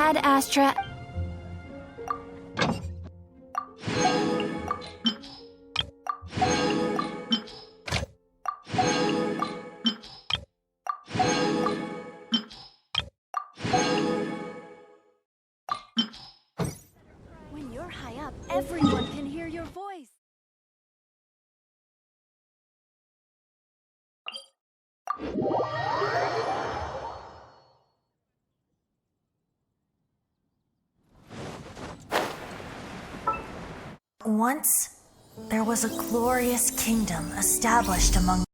Ad Astra. When you're high up, everyone can hear your voice. Once, there was a glorious kingdom established among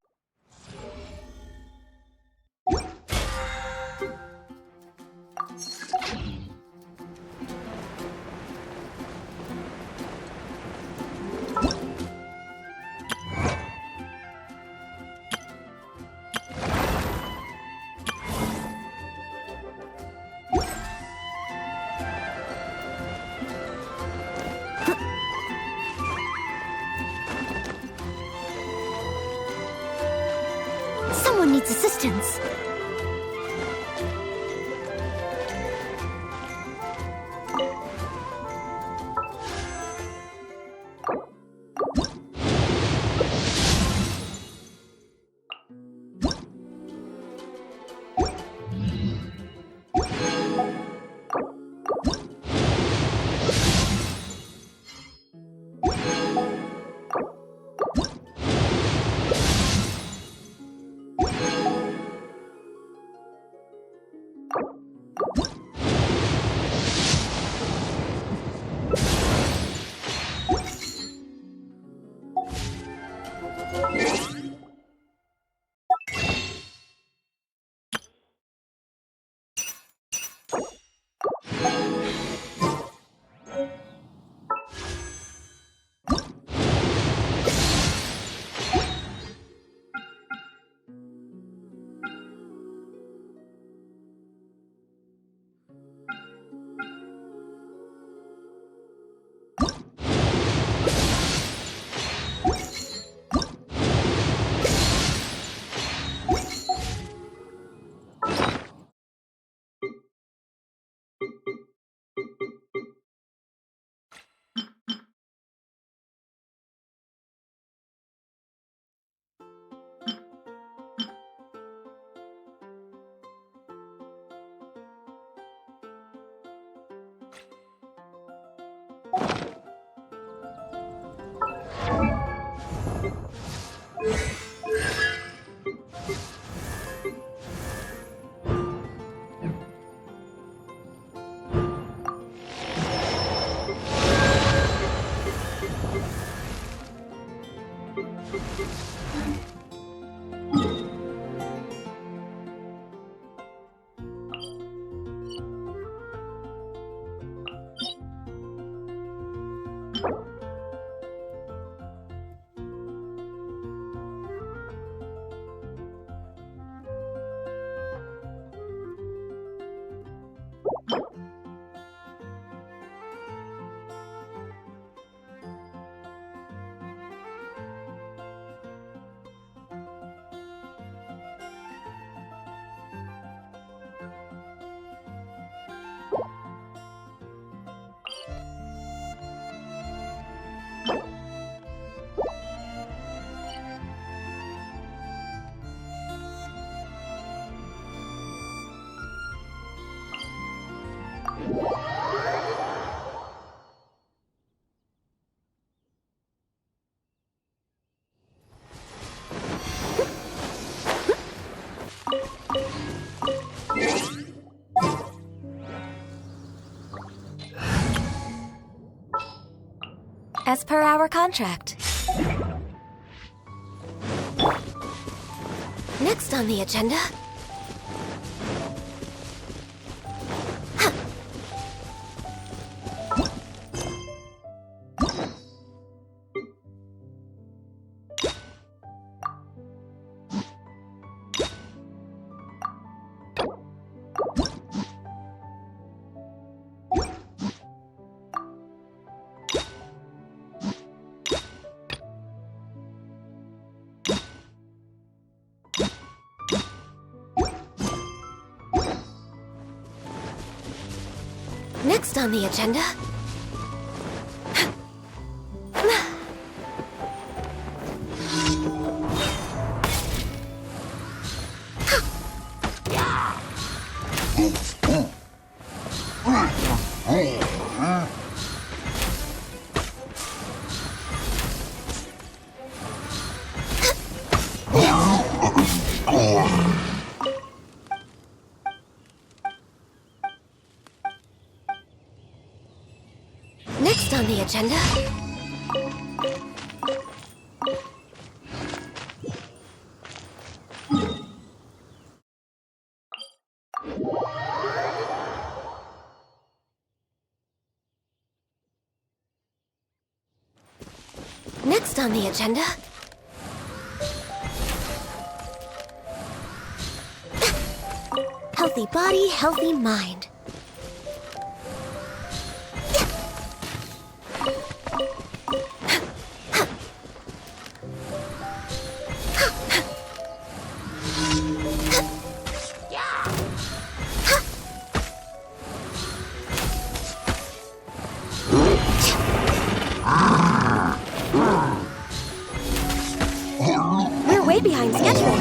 Someone needs assistance. As per our contract. Next on the agenda. Next on the agenda. Next on the agenda. Next on the agenda. Healthy body, healthy mind. We're way behind schedule.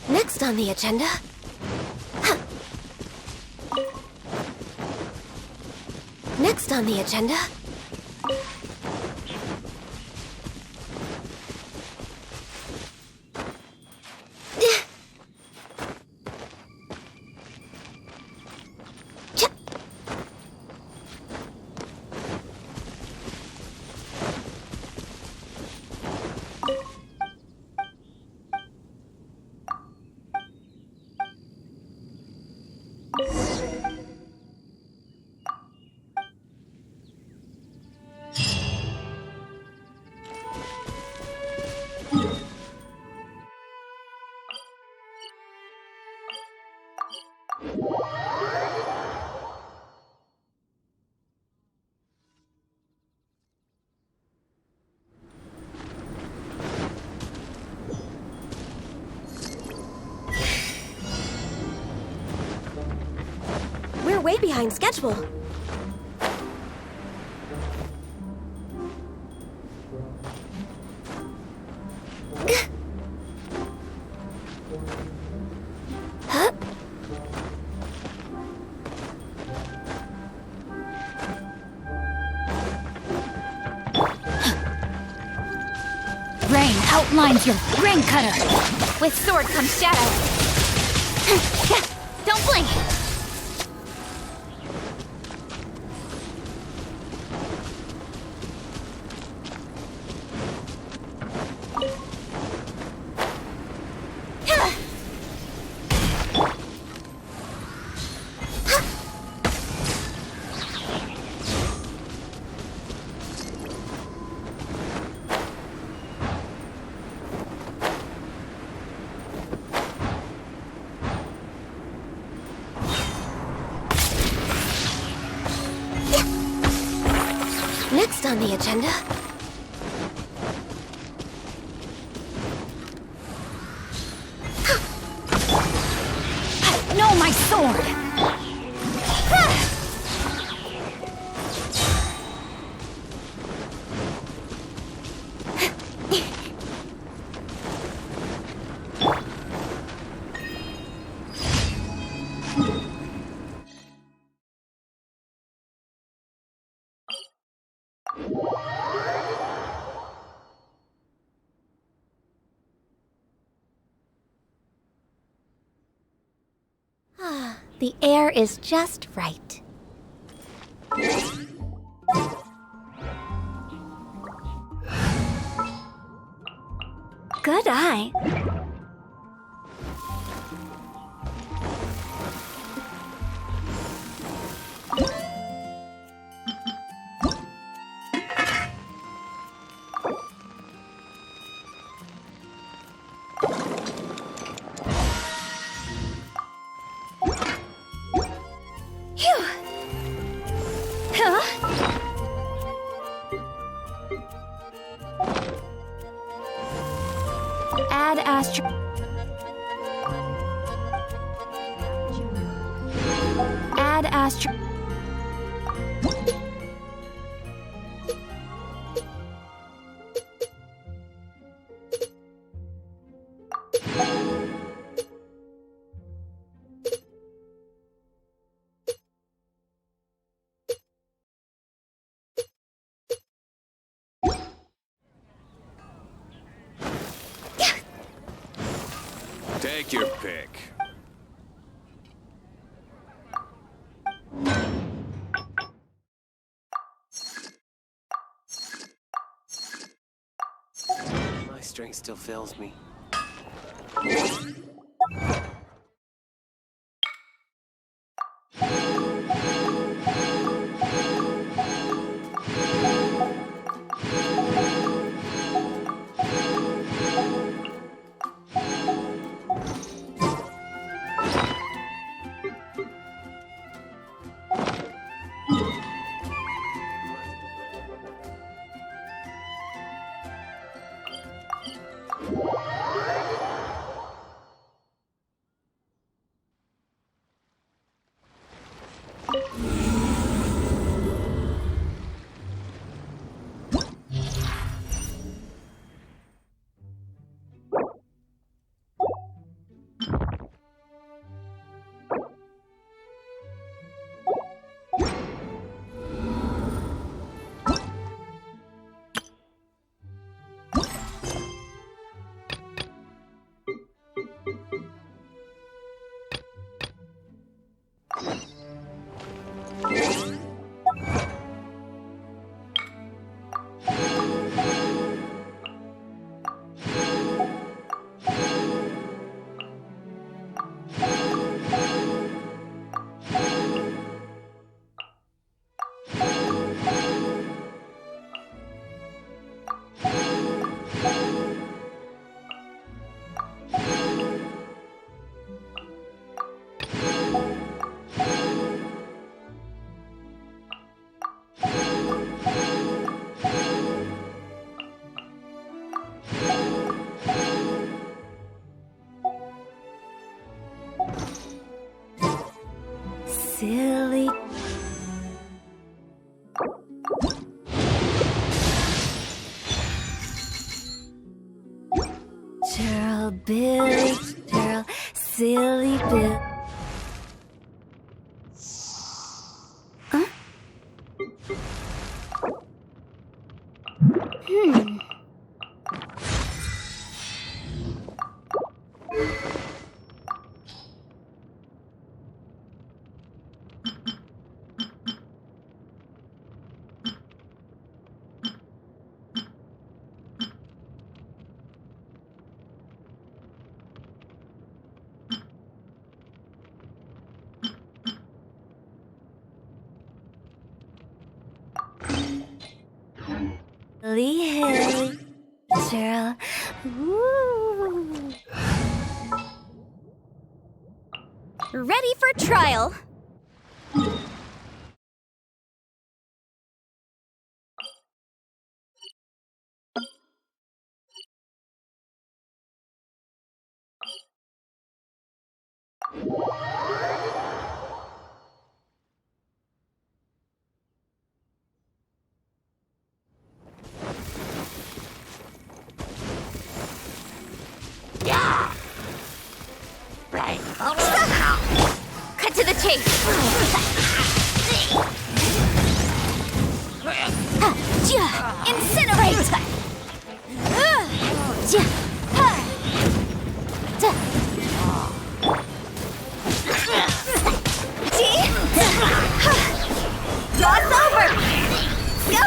Next on the agenda. Next on the agenda. We're way behind schedule. Huh? Rain outlines your rain cutter. With sword comes shadow. Don't blink. Next on the agenda? No, my sword! The air is just right. Good eye. Phew! Huh? Add astro. Add astro. Take your pick. My strength still fails me. Silly. Churl, Billy, Churl, silly Bill. Huh? Hilly, hilly, Churl. Woo. Ready for trial. Cut to the chase. Incinerate. Lost over. Go.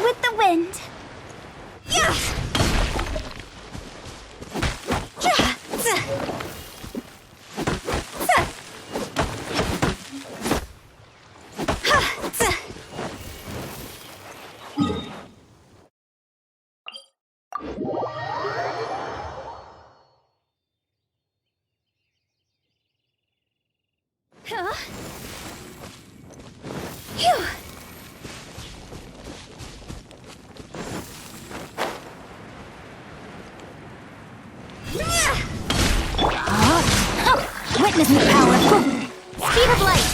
With the wind. Yeah. Huh? Phew. Witness the power. Speed of light.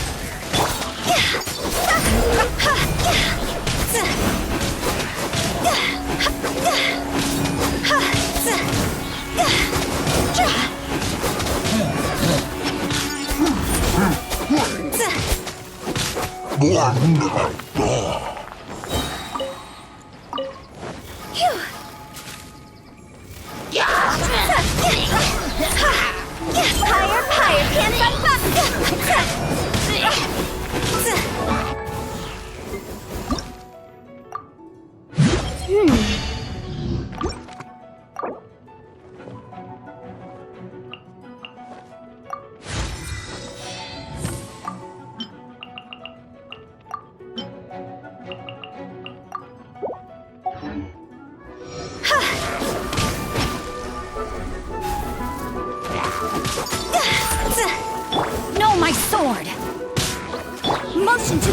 Higher, higher, can't fight back. No, my sword! Motion to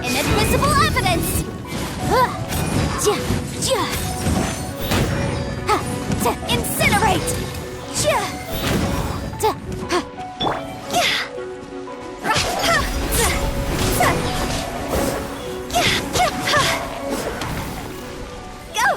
inadmissible evidence! Incinerate! Go!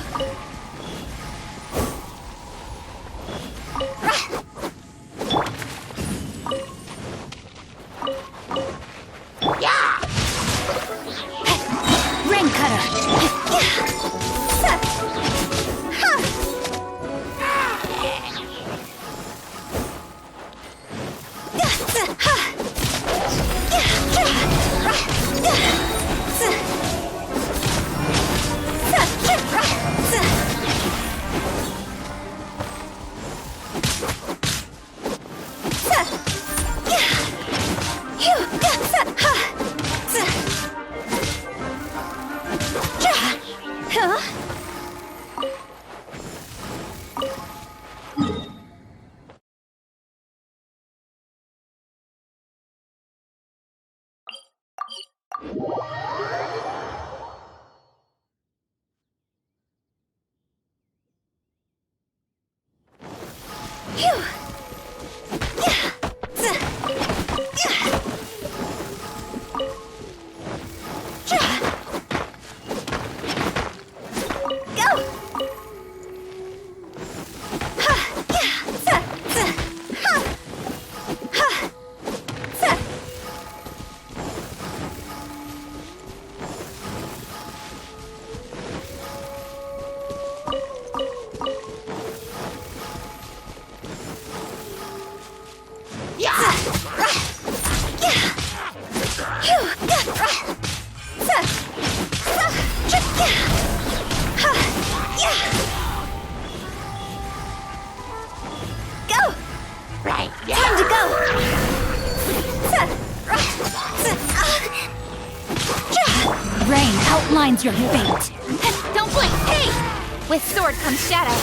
Rain outlines your fate. Don't blink! Hey! With sword comes shadow.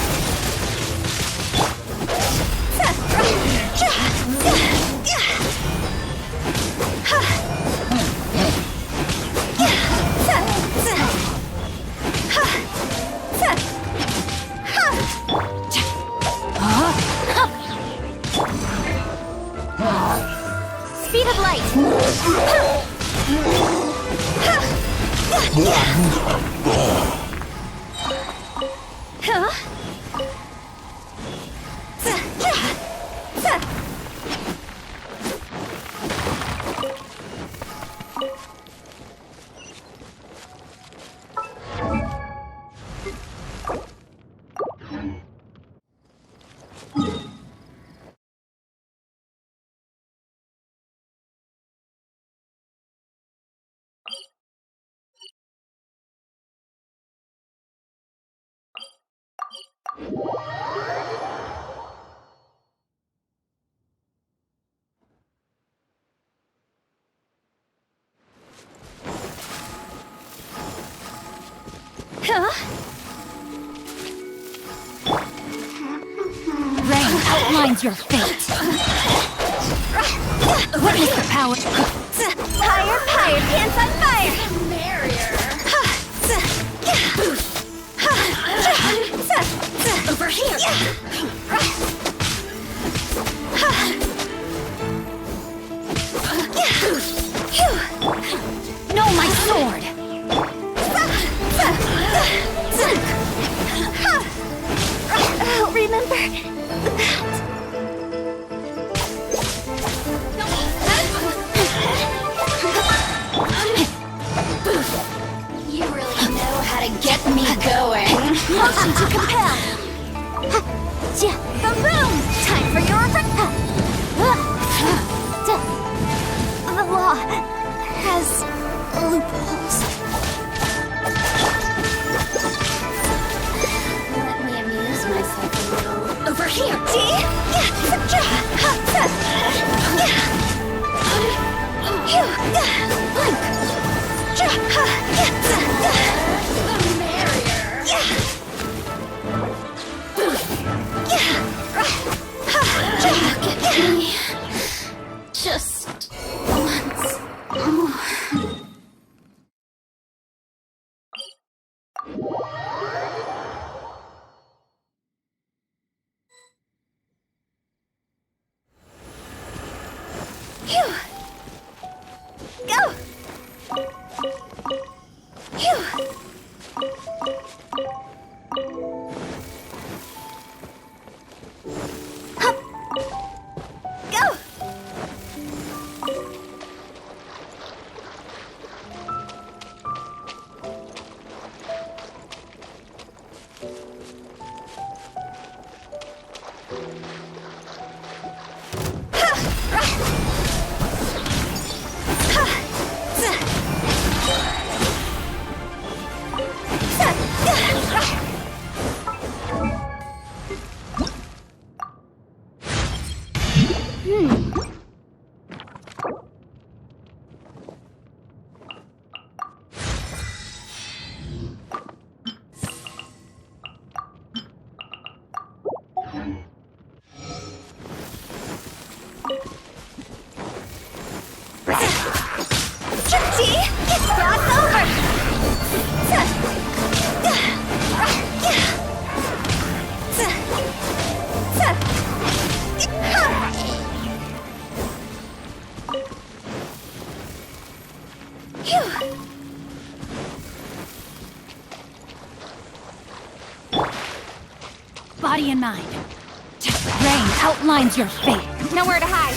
Speed of light. Huh? Huh? Rain outlines your fate. What is the power? Higher, higher, pants on fire! Over here! No, my sword! I'll remember. You really know how to get me going. Motion to compel. Boom! Time for your The law has loopholes. Let me amuse myself a little. Over here! Look at me. Just once more. Go! Hup! Go! Cross over! Body and mind. Rain outlines your fate. Nowhere to hide.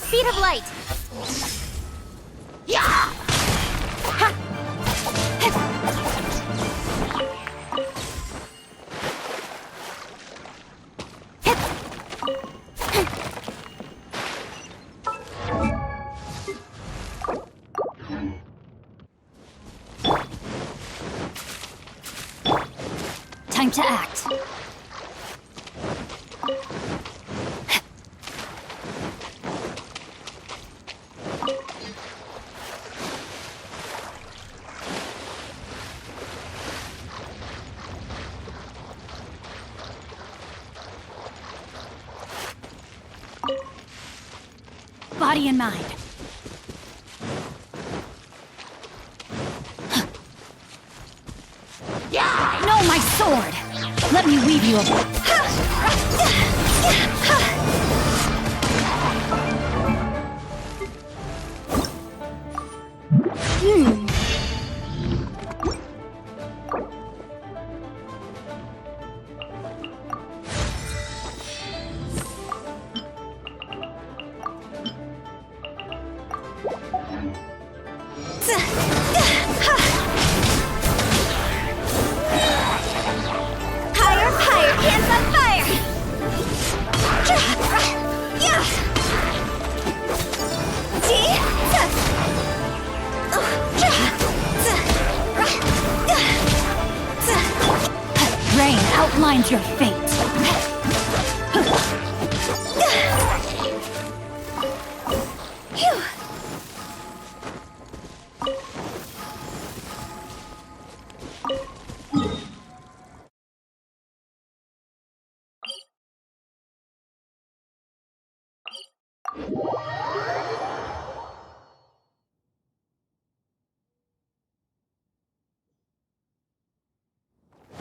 Speed of light. Yeah! Ha! Time to act. Body and mind. No, my sword! Let me weave you a... Higher, higher, hands on fire! Rain outlines your fate.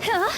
Huh?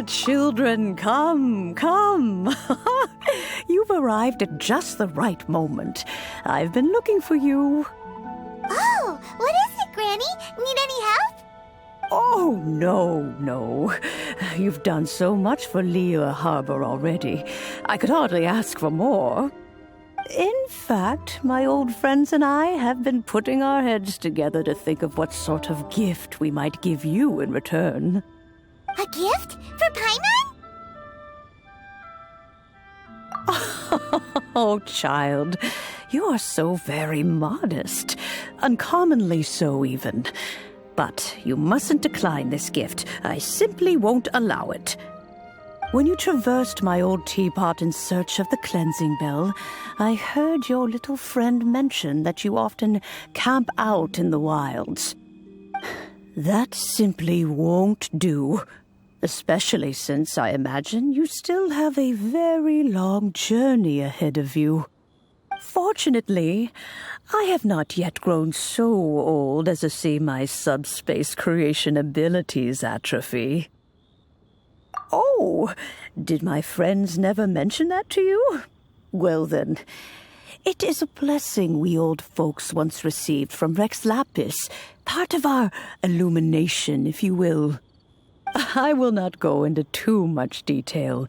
Children, come, come. You've arrived at just the right moment. I've been looking for you. Oh, what is it, Granny? Need any help? Oh, no. You've done so much for Liyue Harbor already. I could hardly ask for more. In fact, my old friends and I have been putting our heads together to think of what sort of gift we might give you in return. A gift? For Paimon? Oh, child, you are so very modest. Uncommonly so, even. But you mustn't decline this gift. I simply won't allow it. When you traversed my old teapot in search of the cleansing bell, I heard your little friend mention that you often camp out in the wilds. That simply won't do. Especially since I imagine you still have a very long journey ahead of you. Fortunately, I have not yet grown so old as to see my subspace creation abilities atrophy. Oh, did my friends never mention that to you? Well then, it is a blessing we old folks once received from Rex Lapis, part of our illumination, if you will. I will not go into too much detail,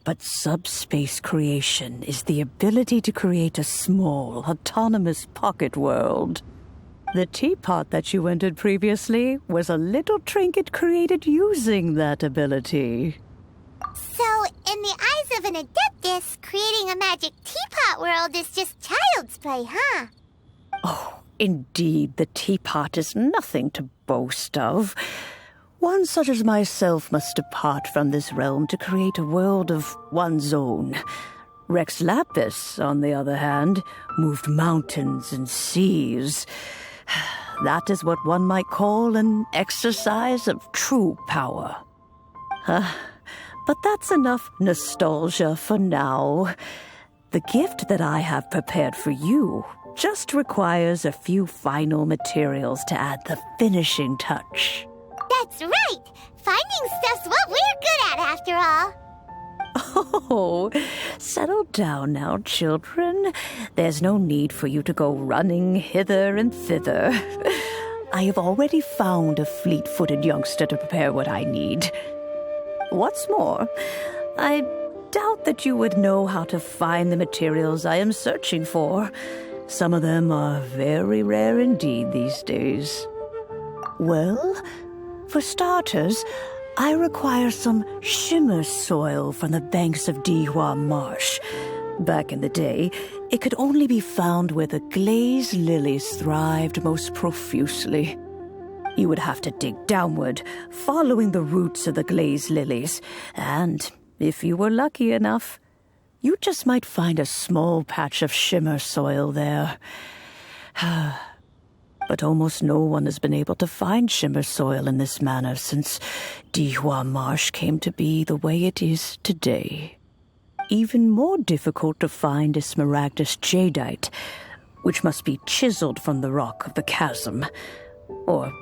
but subspace creation is the ability to create a small, autonomous pocket world. The teapot that you entered previously was a little trinket created using that ability. So, in the eyes of an Adeptus, creating a magic teapot world is just child's play, huh? Oh, indeed, the teapot is nothing to boast of. One such as myself must depart from this realm to create a world of one's own. Rex Lapis, on the other hand, moved mountains and seas. That is what one might call an exercise of true power. But that's enough nostalgia for now. The gift that I have prepared for you just requires a few final materials to add the finishing touch. That's right! Finding stuff's what we're good at, after all. Oh, settle down now, children. There's no need for you to go running hither and thither. I have already found a fleet-footed youngster to prepare what I need. What's more, I doubt that you would know how to find the materials I am searching for. Some of them are very rare indeed these days. Well, for starters, I require some shimmer soil from the banks of Dihua Marsh. Back in the day, it could only be found where the glazed lilies thrived most profusely. You would have to dig downward, following the roots of the glazed lilies, and if you were lucky enough, you just might find a small patch of shimmer soil there. But almost no one has been able to find shimmer soil in this manner since Dihua Marsh came to be the way it is today. Even more difficult to find is smaragdus jadeite, which must be chiseled from the rock of the chasm. Or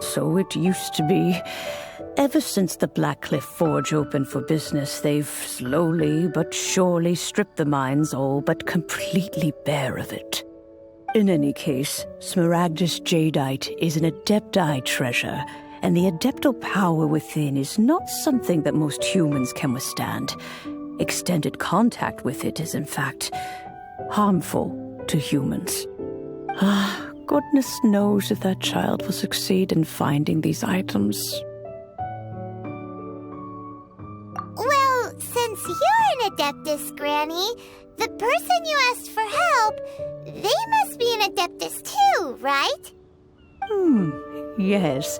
so it used to be. Ever since the Blackcliff Forge opened for business, they've slowly but surely stripped the mines all but completely bare of it. In any case, smaragdus jadeite is an adepti treasure, and the adeptal power within is not something that most humans can withstand. Extended contact with it is, in fact, harmful to humans. Goodness knows if that child will succeed in finding these items. Well, since you're an Adeptus, Granny, the person you asked for help, they must be an Adeptus too, right? Yes.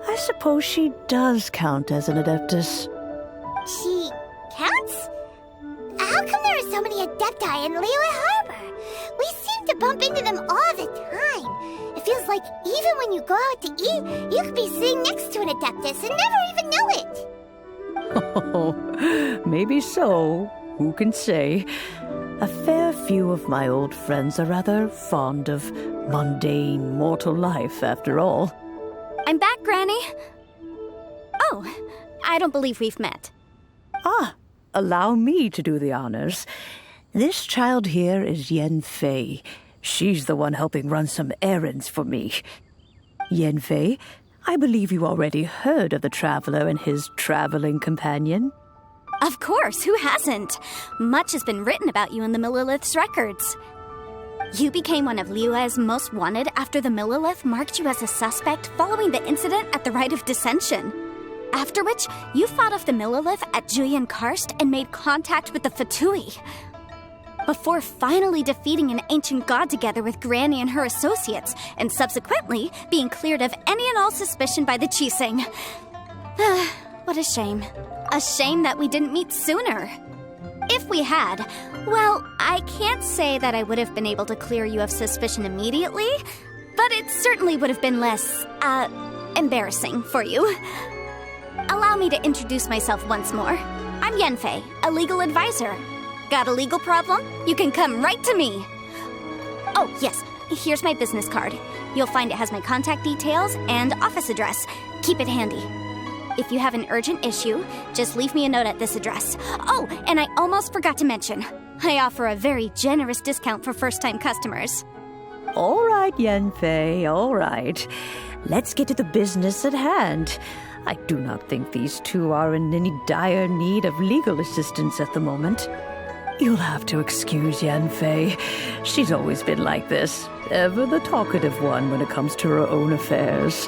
I suppose she does count as an Adeptus. She counts? How come there are so many Adepti in Liyue Harbor? We seem to bump into them all the time. It feels like even when you go out to eat, you could be sitting next to an Adeptus and never even know it. Oh, maybe so. Who can say? A fair few of my old friends are rather fond of mundane mortal life, after all. I'm back, Granny. Oh, I don't believe we've met. Allow me to do the honors. This child here is Yen Fei. She's the one helping run some errands for me. Yen Fei, I believe you already heard of the traveler and his traveling companion. Of course, who hasn't? Much has been written about you in the Millilith's records. You became one of Liyue's most wanted after the Millilith marked you as a suspect following the incident at the Rite of Dissension. After which, you fought off the Millilith at Julian Karst and made contact with the Fatui. Before finally defeating an ancient god together with Granny and her associates, and subsequently being cleared of any and all suspicion by the Chiseng. What a shame. A shame that we didn't meet sooner. If we had, well, I can't say that I would have been able to clear you of suspicion immediately, but it certainly would have been less, embarrassing for you. Allow allow me to introduce myself once more. I'm Yenfei, a legal advisor. Got a legal problem? You can come right to me. Oh, yes, here's my business card. You'll find it has my contact details and office address. Keep it handy. If you have an urgent issue, just leave me a note at this address. Oh, and I almost forgot to mention, I offer a very generous discount for first-time customers. All right, Yenfei, all right. Let's get to the business at hand. I do not think these two are in any dire need of legal assistance at the moment. You'll have to excuse Yenfei. She's always been like this, ever the talkative one when it comes to her own affairs.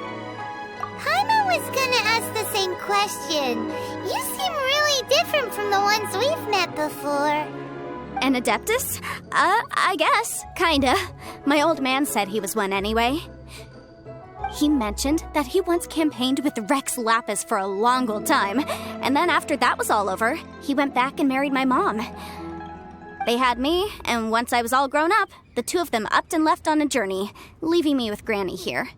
Paimon was gonna ask the same question. You seem really different from the ones we've met before. An Adeptus? I guess. Kinda. My old man said he was one anyway. He mentioned that he once campaigned with Rex Lapis for a long old time, and then after that was all over, he went back and married my mom. They had me, and once I was all grown up, the two of them upped and left on a journey, leaving me with Granny here.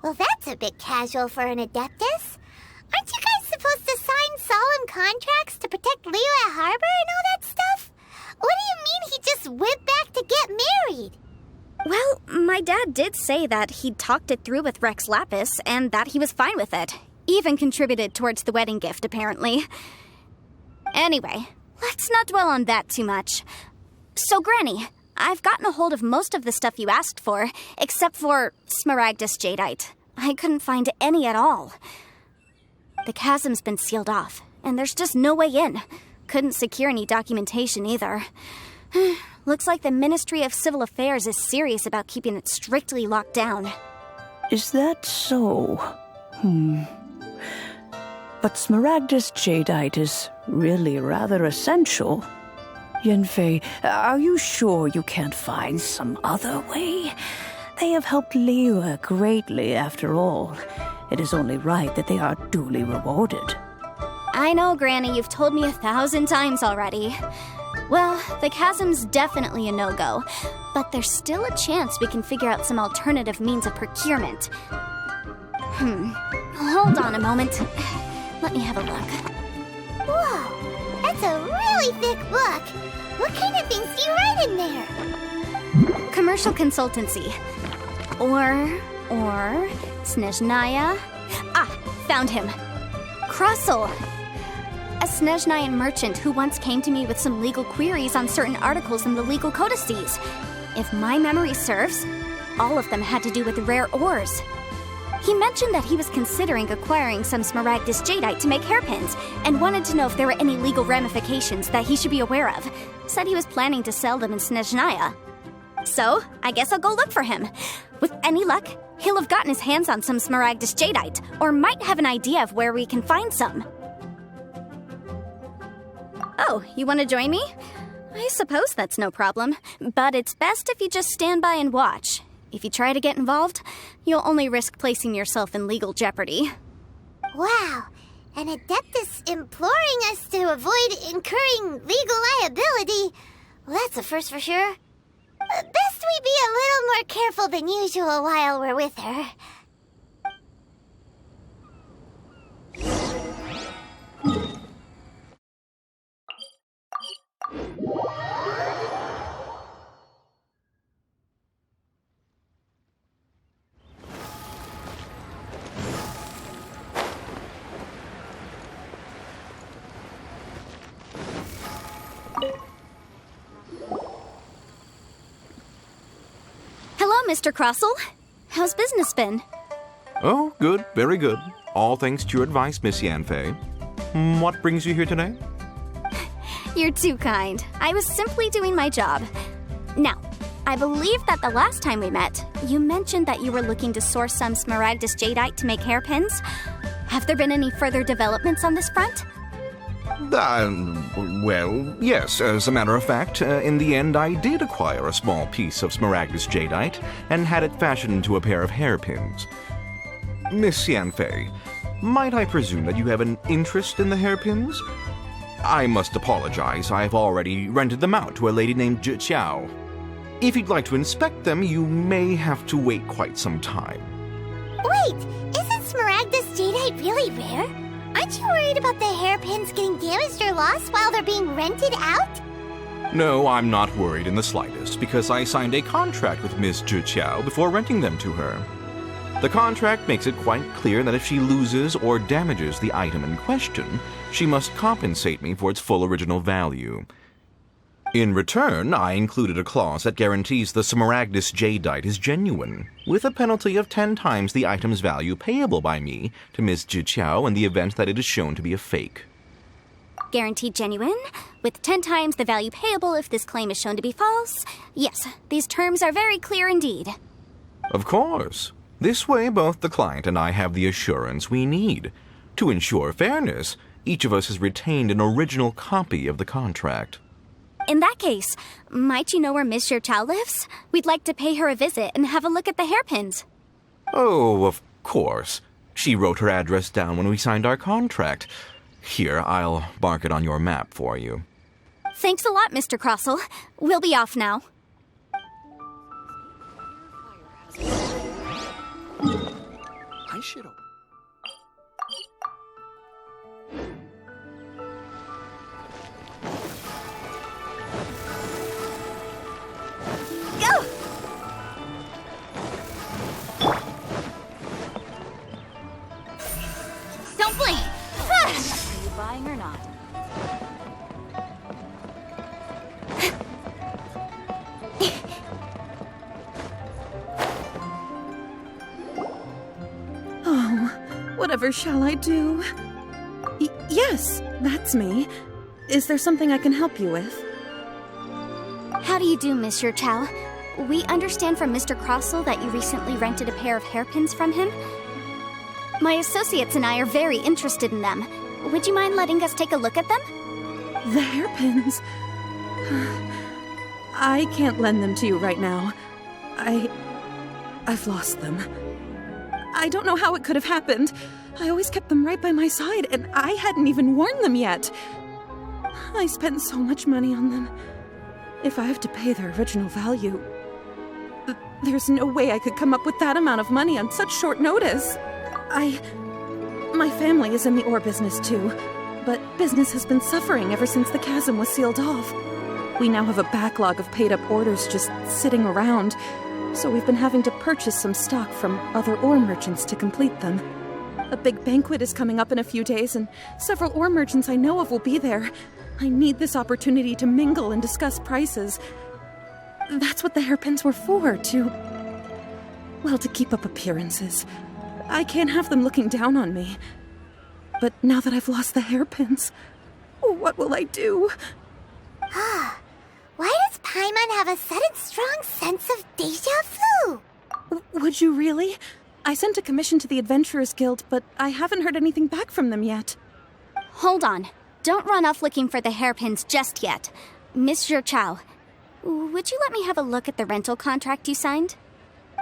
Well, that's a bit casual for an Adeptus. Aren't you guys supposed to sign solemn contracts to protect Liyue Harbor and all that stuff? What do you mean he just went back to get married? Well, my dad did say that he'd talked it through with Rex Lapis and that he was fine with it. Even contributed towards the wedding gift, apparently. Anyway, let's not dwell on that too much. So, Granny, I've gotten a hold of most of the stuff you asked for, except for Smaragdus Jadeite. I couldn't find any at all. The chasm's been sealed off, and there's just no way in. Couldn't secure any documentation either. Looks like the Ministry of Civil Affairs is serious about keeping it strictly locked down. Is that so? But Smaragdus Jadeite is really rather essential. Yenfei, are you sure you can't find some other way? They have helped Liyue greatly, after all. It is only right that they are duly rewarded. I know, Granny, you've told me 1,000 times already. Well, the chasm's definitely a no-go, but there's still a chance we can figure out some alternative means of procurement. Hold on a moment. Let me have a look. Whoa, that's a really thick book. What kind of things do you write in there? Commercial consultancy. Or Snezhnaya. Found him. Krusel. A Snezhnayan merchant who once came to me with some legal queries on certain articles in the legal codices. If my memory serves, all of them had to do with rare ores. He mentioned that he was considering acquiring some Smaragdus Jadeite to make hairpins, and wanted to know if there were any legal ramifications that he should be aware of. Said he was planning to sell them in Snezhnaya. So, I guess I'll go look for him. With any luck, he'll have gotten his hands on some Smaragdus Jadeite, or might have an idea of where we can find some. Oh, you want to join me? I suppose that's no problem, but it's best if you just stand by and watch. If you try to get involved, you'll only risk placing yourself in legal jeopardy. Wow, an Adeptus imploring us to avoid incurring legal liability. Well, that's a first for sure. Best we be a little more careful than usual while we're with her. Hello, Mr. Krusel. How's business been? Oh, good, very good. All thanks to your advice, Miss Yenfei. What brings you here today? You're too kind. I was simply doing my job. Now, I believe that the last time we met, you mentioned that you were looking to source some Smaragdus Jadeite to make hairpins. Have there been any further developments on this front? Well, yes. As a matter of fact, in the end, I did acquire a small piece of Smaragdus Jadeite and had it fashioned into a pair of hairpins. Miss Yenfei, might I presume that you have an interest in the hairpins? I must apologize. I've already rented them out to a lady named Zhi Qiao. If you'd like to inspect them, you may have to wait quite some time. Wait, isn't Smaragdus Jadeite jadeite really rare? Aren't you worried about the hairpins getting damaged or lost while they're being rented out? No, I'm not worried in the slightest, because I signed a contract with Miss Zhi Qiao before renting them to her. The contract makes it quite clear that if she loses or damages the item in question, she must compensate me for its full original value. In return, I included a clause that guarantees the Smaragdus jadeite is genuine, with a penalty of 10 times the item's value payable by me to Miss Zhi Qiao in the event that it is shown to be a fake. Guaranteed genuine, with 10 times the value payable if this claim is shown to be false. Yes, these terms are very clear indeed. Of course. This way, both the client and I have the assurance we need. To ensure fairness, each of us has retained an original copy of the contract. In that case, might you know where Miss Zhi Qiao lives? We'd like to pay her a visit and have a look at the hairpins. Oh, of course. She wrote her address down when we signed our contract. Here, I'll mark it on your map for you. Thanks a lot, Mr. Crossell. We'll be off now. I should have. Go! Don't blink! Are you buying or not? Whatever shall I do? Yes, that's me. Is there something I can help you with? How do you do, Miss Zhi Qiao? We understand from Mr. Crossell that you recently rented a pair of hairpins from him. My associates and I are very interested in them. Would you mind letting us take a look at them? The hairpins. I can't lend them to you right now. I've lost them. I don't know how it could have happened. I always kept them right by my side, and I hadn't even worn them yet. I spent so much money on them. If I have to pay their original value, there's no way I could come up with that amount of money on such short notice. My family is in the ore business too, but business has been suffering ever since the chasm was sealed off. We now have a backlog of paid-up orders just sitting around, so we've been having to purchase some stock from other ore merchants to complete them. A big banquet is coming up in a few days, and several ore merchants I know of will be there. I need this opportunity to mingle and discuss prices. That's what the hairpins were for, to keep up appearances. I can't have them looking down on me. But now that I've lost the hairpins, what will I do? Why does Paimon have a sudden strong sense of déjà vu? Would you really? I sent a commission to the Adventurers Guild, but I haven't heard anything back from them yet. Hold on. Don't run off looking for the hairpins just yet. Miss Zhi Qiao, would you let me have a look at the rental contract you signed?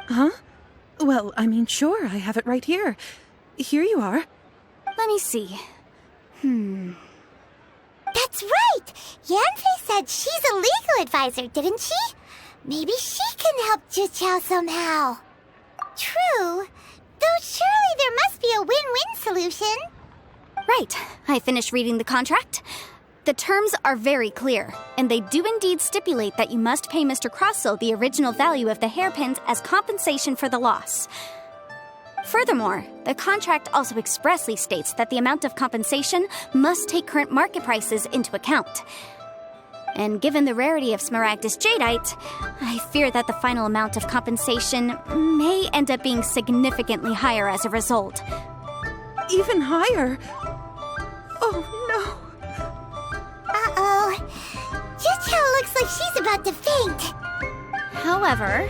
Huh? Well, sure, I have it right here. Here you are. Let me see. That's right! Yanfei said she's a legal advisor, didn't she? Maybe she can help Zhi Qiao somehow. True, though surely there must be a win-win solution. Right. I finished reading the contract. The terms are very clear, and they do indeed stipulate that you must pay Mr. Crossell the original value of the hairpins as compensation for the loss. Furthermore, the contract also expressly states that the amount of compensation must take current market prices into account. And given the rarity of Smaragdus jadeite, I fear that the final amount of compensation may end up being significantly higher as a result. Even higher? Oh, no. Uh-oh. Zhi Qiao looks like she's about to faint. However,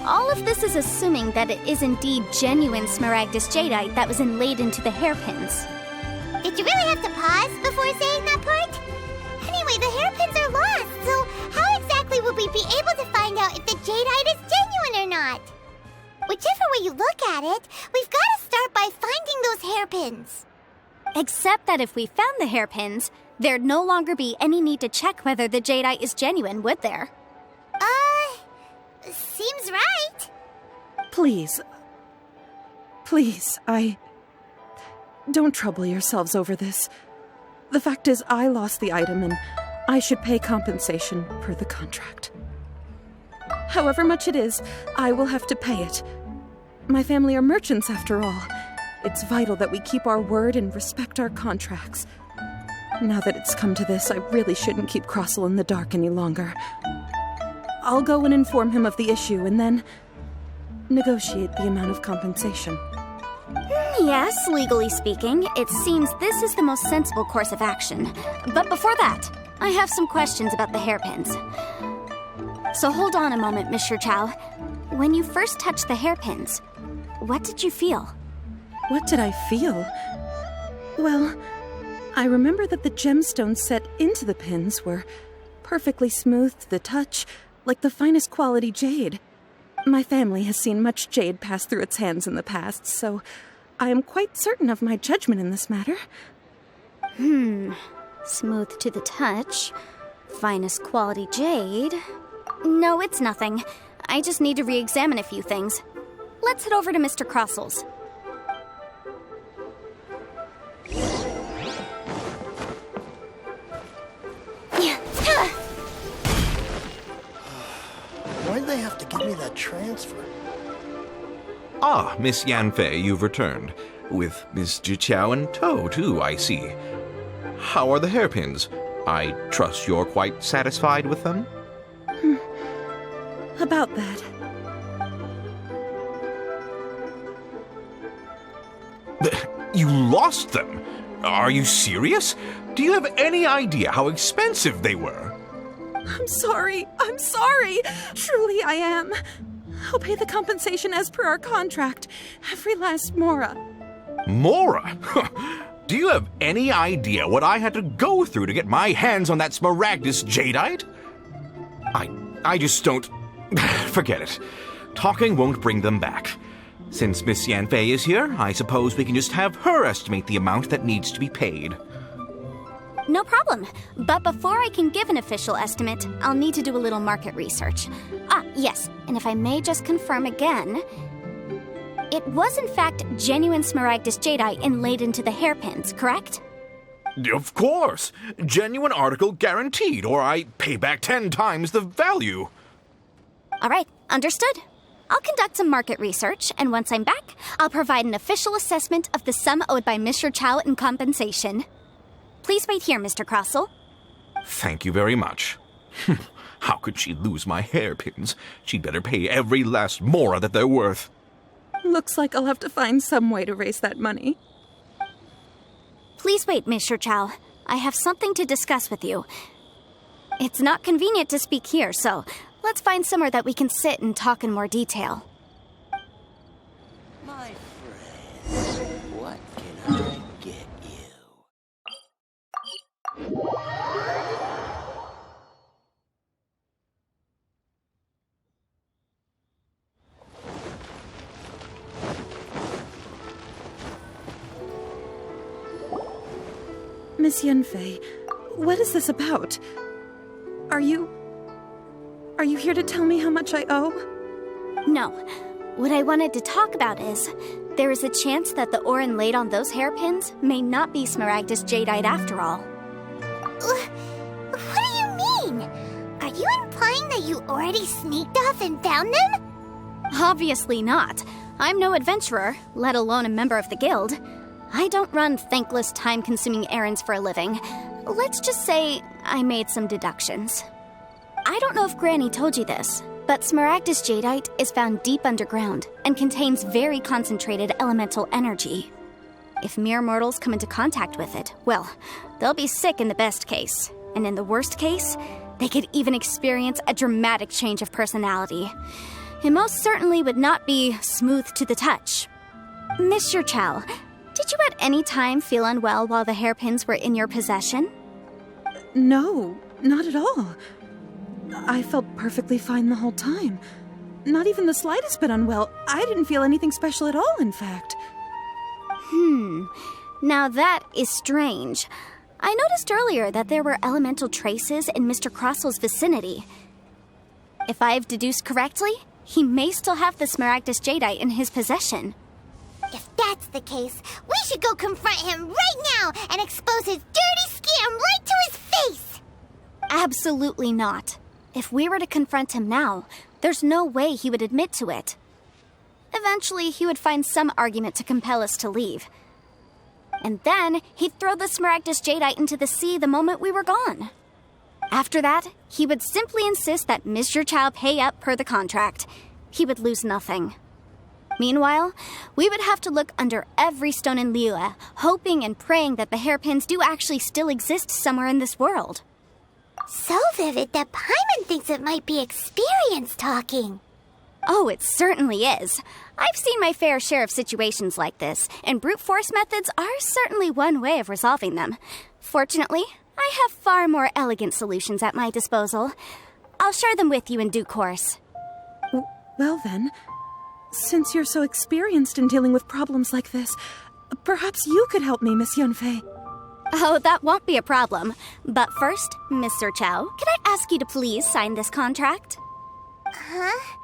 all of this is assuming that it is indeed genuine Smaragdus jadeite that was inlaid into the hairpins. Did you really have to pause before saying that part? Anyway, the hairpins are lost, so how exactly would we be able to find out if the jadeite is genuine or not? Whichever way you look at it, we've got to start by finding those hairpins. Except that if we found the hairpins, there'd no longer be any need to check whether the jadeite is genuine, would there? Seems right. Please, don't trouble yourselves over this. The fact is, I lost the item and I should pay compensation per the contract. However much it is, I will have to pay it. My family are merchants, after all. It's vital that we keep our word and respect our contracts. Now that it's come to this, I really shouldn't keep Crossell in the dark any longer. I'll go and inform him of the issue and then negotiate the amount of compensation. Yes, legally speaking, it seems this is the most sensible course of action. But before that, I have some questions about the hairpins. So hold on a moment, Mr. Chow. When you first touched the hairpins, what did you feel? What did I feel? Well, I remember that the gemstones set into the pins were perfectly smooth to the touch, like the finest quality jade. My family has seen much jade pass through its hands in the past, so I am quite certain of my judgment in this matter. Smooth to the touch. Finest quality jade. No, it's nothing. I just need to re-examine a few things. Let's head over to Mr. Crossell's. Why'd they have to give me that transfer? Ah, Miss Yanfei, you've returned. With Miss Jiqiao in tow, too, I see. How are the hairpins? I trust you're quite satisfied with them? About that. You lost them? Are you serious? Do you have any idea how expensive they were? I'm sorry. Truly I am. I'll pay the compensation as per our contract. Every last mora. Mora? Do you have any idea what I had to go through to get my hands on that Smaragdus jadeite? I just don't... Forget it. Talking won't bring them back. Since Miss Yanfei is here, I suppose we can just have her estimate the amount that needs to be paid. No problem. But before I can give an official estimate, I'll need to do a little market research. Yes, and if I may just confirm again, it was in fact genuine Smaragdus jadeite inlaid into the hairpins, correct? Of course! Genuine article guaranteed, or I pay back 10 times the value. All right, understood. I'll conduct some market research, and once I'm back, I'll provide an official assessment of the sum owed by Mr. Chow in compensation. Please wait here, Mr. Crossell. Thank you very much. How could she lose my hairpins? She'd better pay every last mora that they're worth. Looks like I'll have to find some way to raise that money. Please wait, Mr. Chow. I have something to discuss with you. It's not convenient to speak here, so let's find somewhere that we can sit and talk in more detail. My friend, what can I get you? Miss Yanfei, what is this about? Are you here to tell me how much I owe? No. What I wanted to talk about is, there is a chance that the ore inlaid on those hairpins may not be Smaragdus jadeite after all. What do you mean? Are you implying that you already sneaked off and found them? Obviously not. I'm no adventurer, let alone a member of the guild. I don't run thankless, time-consuming errands for a living. Let's just say I made some deductions. I don't know if Granny told you this, but Smaragdus jadeite is found deep underground and contains very concentrated elemental energy. If mere mortals come into contact with it, well, they'll be sick in the best case. And in the worst case, they could even experience a dramatic change of personality. It most certainly would not be smooth to the touch. Mr. Chow, did you at any time feel unwell while the hairpins were in your possession? No, not at all. I felt perfectly fine the whole time. Not even the slightest bit unwell. I didn't feel anything special at all, in fact. Now that is strange. I noticed earlier that there were elemental traces in Mr. Crossell's vicinity. If I've deduced correctly, he may still have the Smaragdus jadeite in his possession. If that's the case, we should go confront him right now and expose his dirty scam right to his face! Absolutely not. If we were to confront him now, there's no way he would admit to it. Eventually, he would find some argument to compel us to leave. And then, he'd throw the Smaragdus Jadeite into the sea the moment we were gone. After that, he would simply insist that Mr. Chow pay up per the contract. He would lose nothing. Meanwhile, we would have to look under every stone in Liyue, hoping and praying that the hairpins do actually still exist somewhere in this world. So vivid that Paimon thinks it might be experience talking. Oh, it certainly is. I've seen my fair share of situations like this, and brute force methods are certainly one way of resolving them. Fortunately, I have far more elegant solutions at my disposal. I'll share them with you in due course. Well then, since you're so experienced in dealing with problems like this, perhaps you could help me, Miss Yunfei. Oh, that won't be a problem. But first, Mr. Chow, could I ask you to please sign this contract? Huh?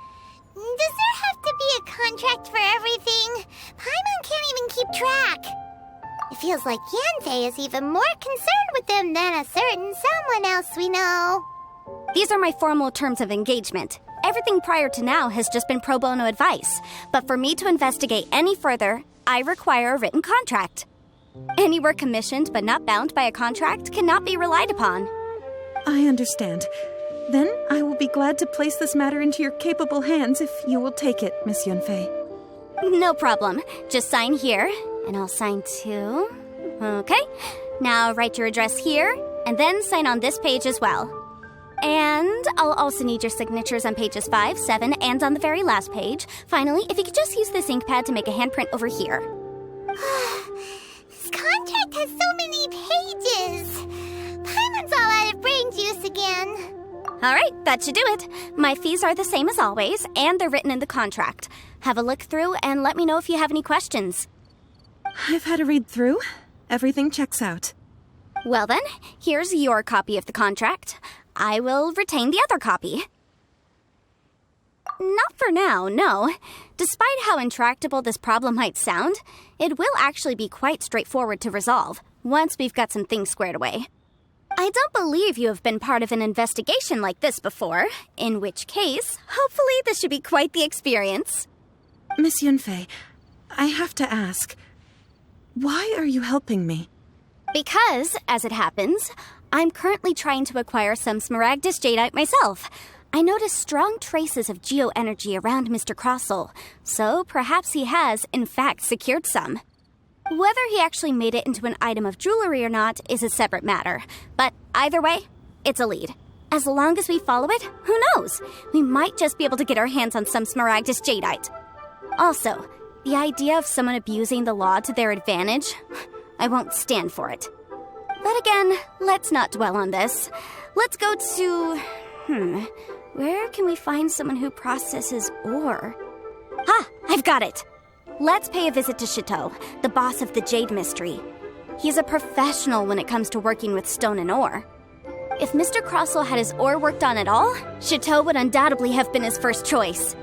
Does there have to be a contract for everything? Paimon can't even keep track. It feels like Yanfei is even more concerned with them than a certain someone else we know. These are my formal terms of engagement. Everything prior to now has just been pro bono advice. But for me to investigate any further, I require a written contract. Any work commissioned but not bound by a contract cannot be relied upon. I understand. Then I will be glad to place this matter into your capable hands if you will take it, Miss Yunfei. No problem. Just sign here, and I'll sign too. Okay. Now write your address here, and then sign on this page as well. And I'll also need your signatures on pages 5, 7, and on the very last page. Finally, if you could just use this ink pad to make a handprint over here. This contract has so many pages. Paimon's all out of brain juice again. All right, that should do it. My fees are the same as always, and they're written in the contract. Have a look through and let me know if you have any questions. I've had a read through. Everything checks out. Well then, here's your copy of the contract. I will retain the other copy. Not for now, no. Despite how intractable this problem might sound, it will actually be quite straightforward to resolve, once we've got some things squared away. I don't believe you have been part of an investigation like this before, in which case, hopefully this should be quite the experience. Miss Yunfei, I have to ask, why are you helping me? Because, as it happens, I'm currently trying to acquire some Smaragdus Jadeite myself. I noticed strong traces of geoenergy around Mr. Crossell, so perhaps he has, in fact, secured some. Whether he actually made it into an item of jewelry or not is a separate matter, but either way, it's a lead. As long as we follow it, who knows? We might just be able to get our hands on some Smaragdus Jadeite. Also, the idea of someone abusing the law to their advantage, I won't stand for it. But again, let's not dwell on this. Let's go to... where can we find someone who processes ore? Ah, I've got it! Let's pay a visit to Chateau, the boss of the Jade Mystery. He's a professional when it comes to working with stone and ore. If Mr. Crossell had his ore worked on at all, Chateau would undoubtedly have been his first choice.